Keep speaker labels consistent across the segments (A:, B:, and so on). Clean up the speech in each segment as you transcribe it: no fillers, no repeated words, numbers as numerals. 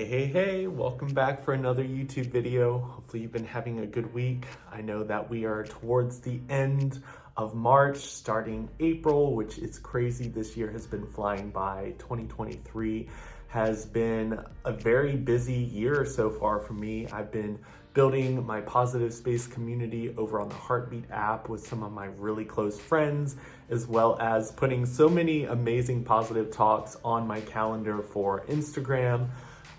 A: Hey, welcome back for another YouTube video. Hopefully you've been having a good week. I know that we are towards the end of March, starting April, which is crazy. This year has been flying by. 2023 has been a very busy year so far for me. I've been building my positive space community over on the Heartbeat app with some of my really close friends, as well as putting so many amazing positive talks on my calendar for Instagram.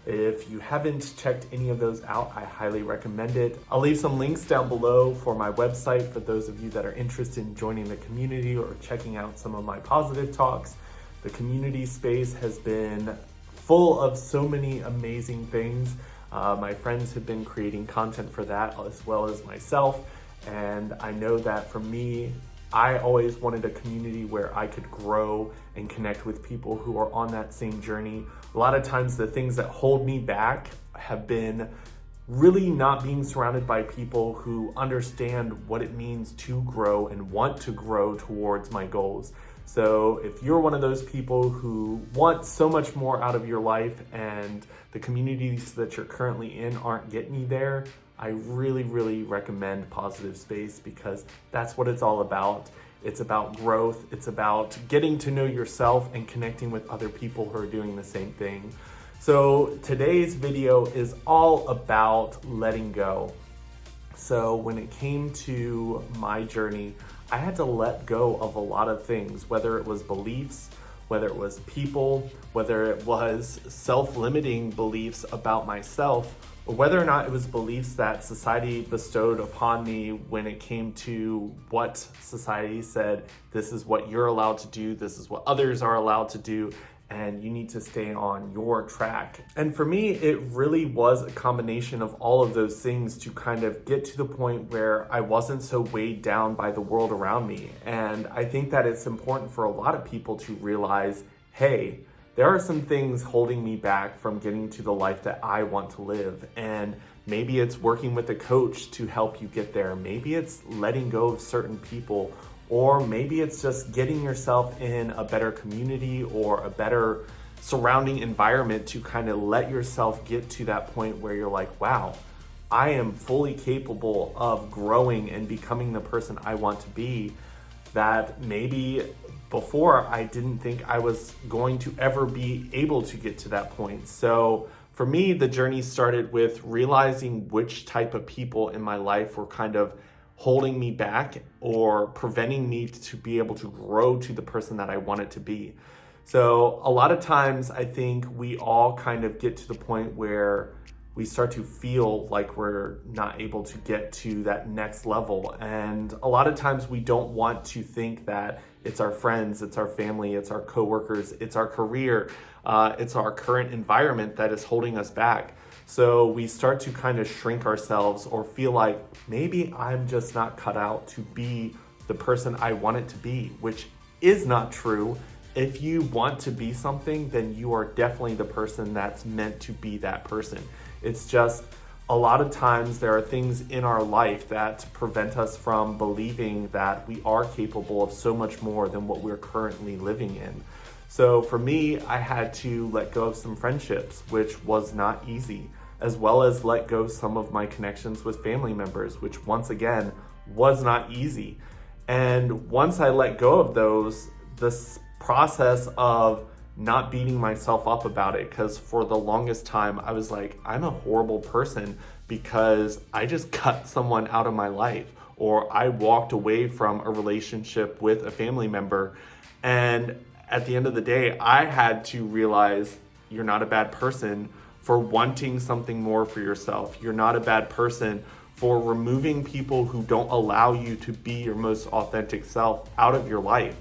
A: If you haven't checked any of those out, I highly recommend it. I'll leave some links down below for my website for those of you that are interested in joining the community or checking out some of my positive talks. The community space has been full of so many amazing things. My friends have been creating content for that as well as myself. And I know that for me, I always wanted a community where I could grow and connect with people who are on that same journey. A lot of times the things that hold me back have been really not being surrounded by people who understand what it means to grow and want to grow towards my goals. So if you're one of those people who want so much more out of your life and the communities that you're currently in aren't getting you there, I really recommend Positive Space because that's what it's all about. It's about growth. It's about getting to know yourself and connecting with other people who are doing the same thing. So today's video is all about letting go. So when it came to my journey, I had to let go of a lot of things, whether it was beliefs, whether it was people, whether it was self-limiting beliefs about myself, or whether or not it was beliefs that society bestowed upon me when it came to what society said, this is what you're allowed to do, this is what others are allowed to do, and you need to stay on your track. And for me, it really was a combination of all of those things to kind of get to the point where I wasn't so weighed down by the world around me. And I think that it's important for a lot of people to realize, hey, there are some things holding me back from getting to the life that I want to live. And maybe it's working with a coach to help you get there. Maybe it's letting go of certain people, or maybe it's just getting yourself in a better community or a better surrounding environment to kind of let yourself get to that point where you're like, wow, I am fully capable of growing and becoming the person I want to be, that maybe before I didn't think I was going to ever be able to get to that point. So for me, the journey started with realizing which type of people in my life were kind of holding me back or preventing me to be able to grow to the person that I wanted to be. So a lot of times I think we all kind of get to the point where we start to feel like we're not able to get to that next level. And a lot of times we don't want to think that it's our friends, it's our family, it's our coworkers, it's our career, it's our current environment that is holding us back. So we start to kind of shrink ourselves or feel like maybe I'm just not cut out to be the person I want it to be, which is not true. If you want to be something, then you are definitely the person that's meant to be that person. It's just a lot of times there are things in our life that prevent us from believing that we are capable of so much more than what we're currently living in. So for me, I had to let go of some friendships, which was not easy, as well as let go some of my connections with family members, which once again was not easy. And once I let go of those, this process of not beating myself up about it, because for the longest time I was like, I'm a horrible person because I just cut someone out of my life, or I walked away from a relationship with a family member. And at the end of the day, I had to realize you're not a bad person for wanting something more for yourself. You're not a bad person for removing people who don't allow you to be your most authentic self out of your life.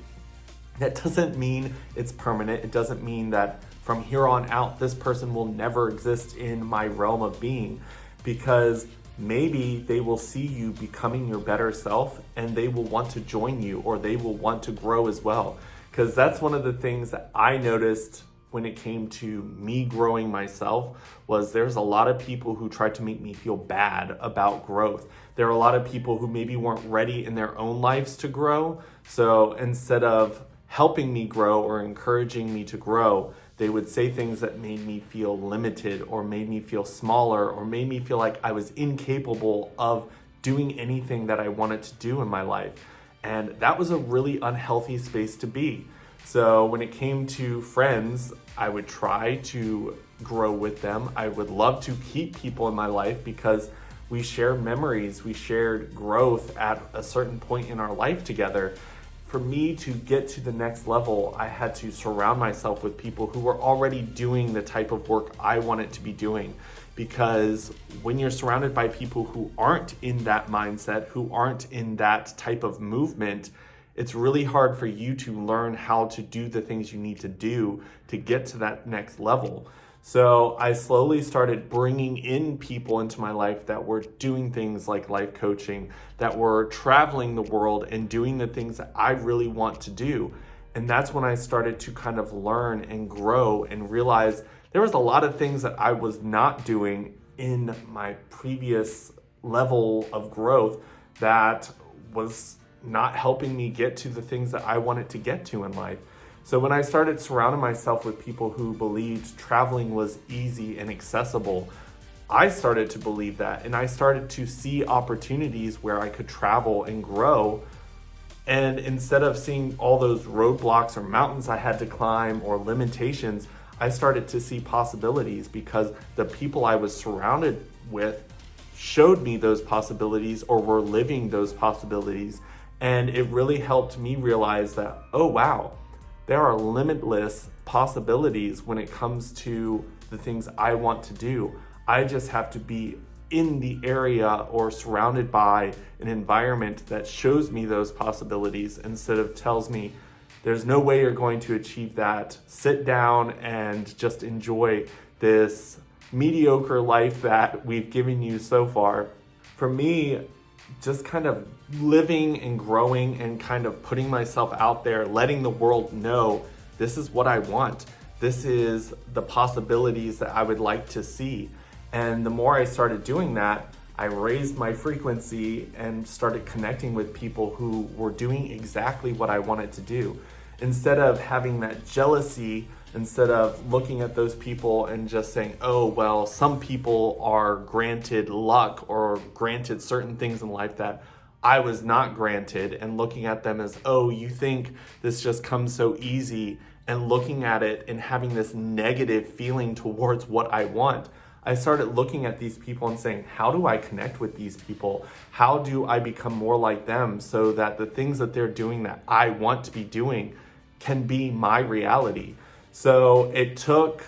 A: That doesn't mean it's permanent. It doesn't mean that from here on out, this person will never exist in my realm of being, because maybe they will see you becoming your better self and they will want to join you, or they will want to grow as well. Because that's one of the things that I noticed when it came to me growing myself, was there's a lot of people who tried to make me feel bad about growth. There are a lot of people who maybe weren't ready in their own lives to grow. So instead of helping me grow or encouraging me to grow, they would say things that made me feel limited or made me feel smaller or made me feel like I was incapable of doing anything that I wanted to do in my life. And that was a really unhealthy space to be. So when it came to friends, I would try to grow with them. I would love to keep people in my life because we shared memories, we shared growth at a certain point in our life together. For me to get to the next level, I had to surround myself with people who were already doing the type of work I wanted to be doing. Because when you're surrounded by people who aren't in that mindset, who aren't in that type of movement, it's really hard for you to learn how to do the things you need to do to get to that next level. So I slowly started bringing in people into my life that were doing things like life coaching, that were traveling the world and doing the things that I really want to do. And that's when I started to kind of learn and grow and realize there was a lot of things that I was not doing in my previous level of growth that was not helping me get to the things that I wanted to get to in life. So when I started surrounding myself with people who believed traveling was easy and accessible, I started to believe that, and I started to see opportunities where I could travel and grow. And instead of seeing all those roadblocks or mountains I had to climb or limitations, I started to see possibilities because the people I was surrounded with showed me those possibilities or were living those possibilities. And it really helped me realize that, oh wow, there are limitless possibilities when it comes to the things I want to do. I just have to be in the area or surrounded by an environment that shows me those possibilities instead of tells me there's no way you're going to achieve that. Sit down and just enjoy this mediocre life that we've given you so far. For me, just kind of living and growing and kind of putting myself out there, letting the world know this is what I want. This is the possibilities that I would like to see. And the more I started doing that, I raised my frequency and started connecting with people who were doing exactly what I wanted to do. Instead of having that jealousy, instead of looking at those people and just saying, oh, well, some people are granted luck or granted certain things in life that I was not granted, and looking at them as, oh, you think this just comes so easy, and looking at it and having this negative feeling towards what I want. I started looking at these people and saying, how do I connect with these people? How do I become more like them so that the things that they're doing that I want to be doing can be my reality? So it took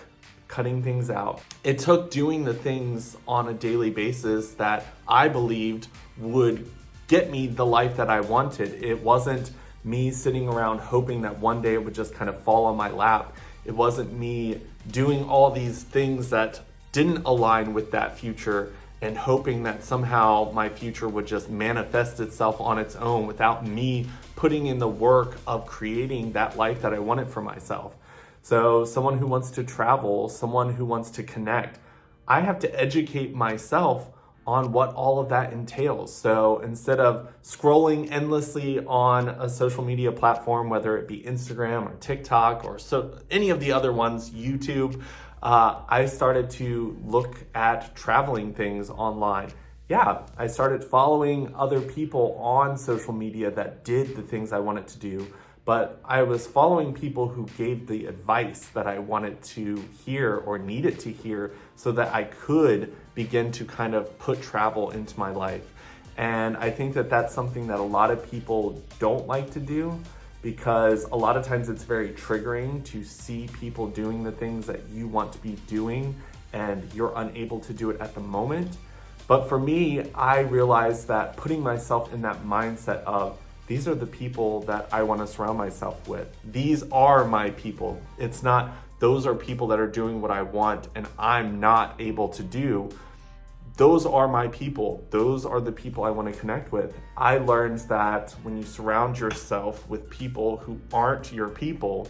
A: cutting things out. It took doing the things on a daily basis that I believed would get me the life that I wanted. It wasn't me sitting around hoping that one day it would just kind of fall on my lap. It wasn't me doing all these things that didn't align with that future and hoping that somehow my future would just manifest itself on its own without me putting in the work of creating that life that I wanted for myself. So someone who wants to travel, someone who wants to connect, I have to educate myself on what all of that entails. So instead of scrolling endlessly on a social media platform, whether it be Instagram or TikTok or so any of the other ones, YouTube, I started to look at traveling things online. Yeah, I started following other people on social media that did the things I wanted to do, but I was following people who gave the advice that I wanted to hear or needed to hear so that I could begin to kind of put travel into my life. And I think that that's something that a lot of people don't like to do, because a lot of times it's very triggering to see people doing the things that you want to be doing and you're unable to do it at the moment. But for me, I realized that putting myself in that mindset of these are the people that I want to surround myself with. These are my people. It's not those are people that are doing what I want and I'm not able to do. Those are my people. Those are the people I want to connect with. I learned that when you surround yourself with people who aren't your people,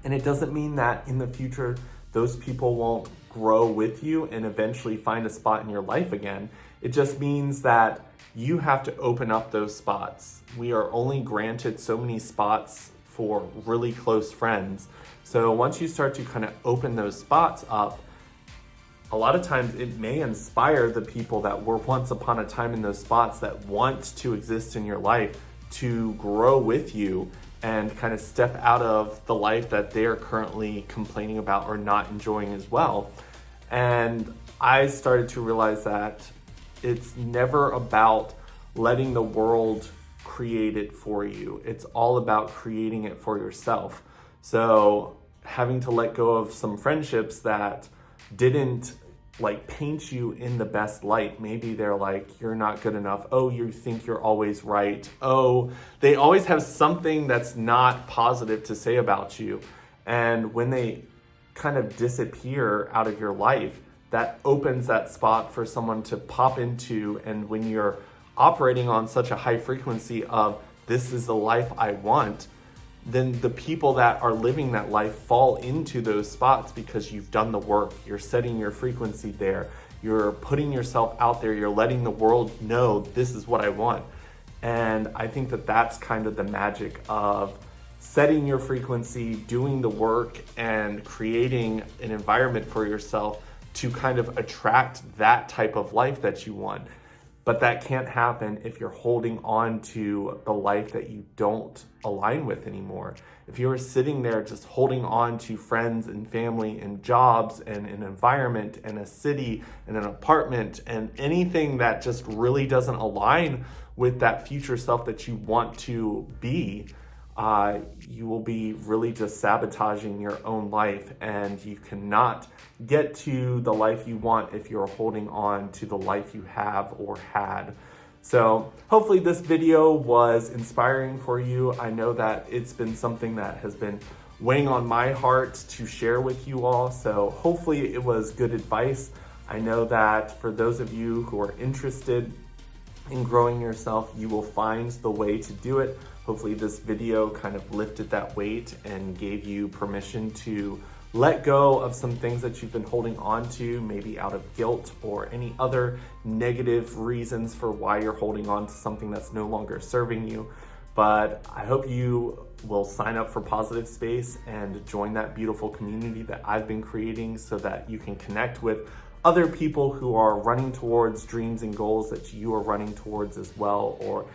A: and it doesn't mean that in the future those people won't grow with you and eventually find a spot in your life again. It just means that you have to open up those spots. We are only granted so many spots for really close friends. So once you start to kind of open those spots up, a lot of times it may inspire the people that were once upon a time in those spots that want to exist in your life to grow with you and kind of step out of the life that they're currently complaining about or not enjoying as well. And I started to realize that it's never about letting the world create it for you. It's all about creating it for yourself. So having to let go of some friendships that didn't like paint you in the best light. Maybe they're like, you're not good enough. Oh, you think you're always right. Oh, they always have something that's not positive to say about you. And when they kind of disappear out of your life, that opens that spot for someone to pop into. And when you're operating on such a high frequency of this is the life I want, then the people that are living that life fall into those spots because you've done the work. You're setting your frequency there. You're putting yourself out there. You're letting the world know this is what I want. And I think that that's kind of the magic of setting your frequency, doing the work, and creating an environment for yourself to kind of attract that type of life that you want. But that can't happen if you're holding on to the life that you don't align with anymore. If you're sitting there just holding on to friends and family and jobs and an environment and a city and an apartment and anything that just really doesn't align with that future self that you want to be, you will be really just sabotaging your own life, and you cannot get to the life you want if you're holding on to the life you have or had. So hopefully this video was inspiring for you. I know that it's been something that has been weighing on my heart to share with you all. So hopefully it was good advice. I know that for those of you who are interested in growing yourself, you will find the way to do it. Hopefully this video kind of lifted that weight and gave you permission to let go of some things that you've been holding on to, maybe out of guilt or any other negative reasons for why you're holding on to something that's no longer serving you. But I hope you will sign up for Positive Space and join that beautiful community that I've been creating so that you can connect with other people who are running towards dreams and goals that you are running towards as well. Or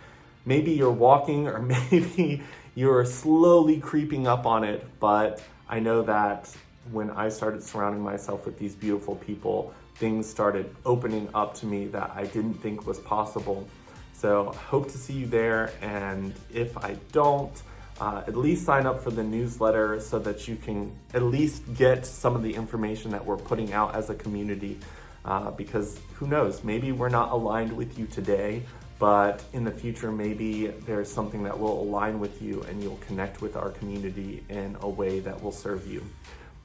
A: maybe you're walking, or maybe you're slowly creeping up on it. But I know that when I started surrounding myself with these beautiful people, things started opening up to me that I didn't think was possible. So I hope to see you there. And if I don't, at least sign up for the newsletter so that you can at least get some of the information that we're putting out as a community. Because who knows, maybe we're not aligned with you today, but in the future, maybe there's something that will align with you and you'll connect with our community in a way that will serve you.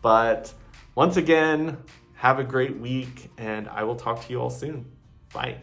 A: But once again, have a great week, and I will talk to you all soon. Bye.